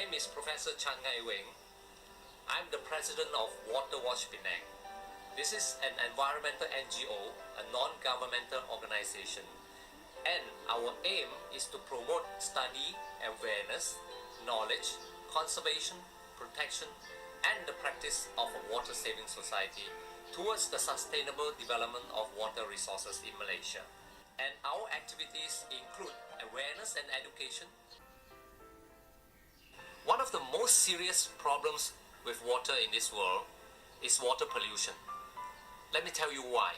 name is Professor Chan. I'm the president of Water Watch Penang. This is an environmental NGO, a non-governmental organization, and our aim is to promote study, awareness, knowledge, conservation, protection, and the practice of a water-saving society towards the sustainable development of water resources in Malaysia. And our activities include awareness and education. One of the most serious problems with water in this world is water pollution. Let me tell you why.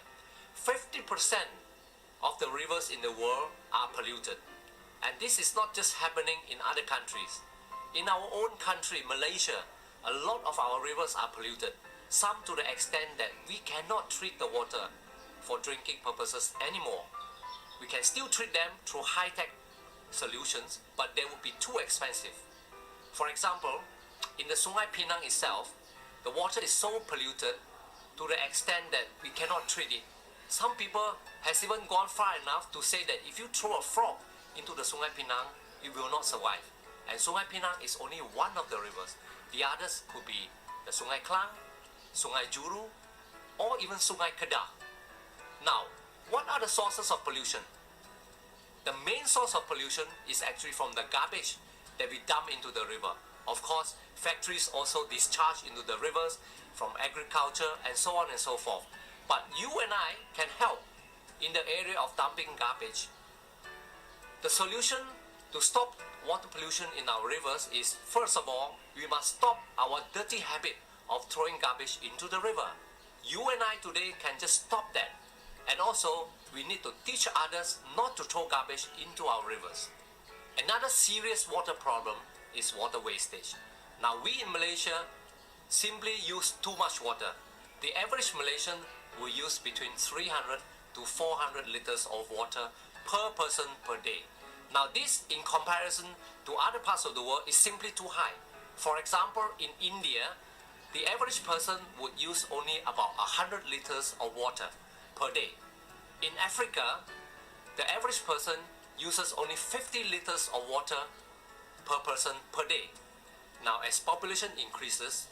50% of the rivers in the world are polluted. And this is not just happening in other countries. In our own country, Malaysia, a lot of our rivers are polluted. Some to the extent that we cannot treat the water for drinking purposes anymore. We can still treat them through high-tech solutions, but they would be too expensive. For example, in the Sungai itself, the water is so polluted to the extent that we cannot treat it. Some people has even gone far enough to say that if you throw a frog into the Sungai, it will not survive. And Sungai is only one of the rivers. The others could be the Sungai Klang, Sungai Juru, or even Sungai Kedah. Now, what are the sources of pollution? The main source of pollution is actually from the garbage that we dump into the river. Of course, factories also discharge into the rivers from agriculture and so on and so forth. But you and I can help in the area of dumping garbage. The solution to stop water pollution in our rivers is, first of all, we must stop our dirty habit of throwing garbage into the river. You and I today can just stop that. And also, we need to teach others not to throw garbage into our rivers. Another serious water problem is water wastage. Now, we in Malaysia simply use too much water. The average Malaysian will use between 300 to 400 liters of water per person per day. Now, this in comparison to other parts of the world is simply too high. For example, in India, the average person would use only about 100 liters of water per day. In Africa, the average person uses only 50 liters of water per person per day. Now, as population increases,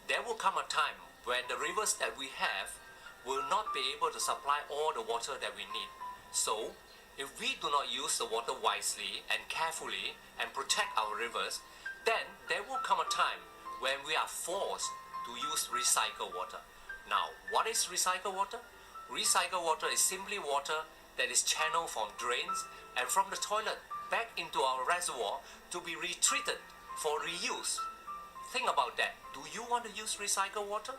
there will come a time when the rivers that we have will not be able to supply all the water that we need. So, if we do not use the water wisely and carefully and protect our rivers, then there will come a time when we are forced to use recycled water. Now, what is recycled water? Recycled water is simply water that is channeled from drains and from the toilet back into our reservoir to be retreated for reuse. Think about that. Do you want to use recycled water?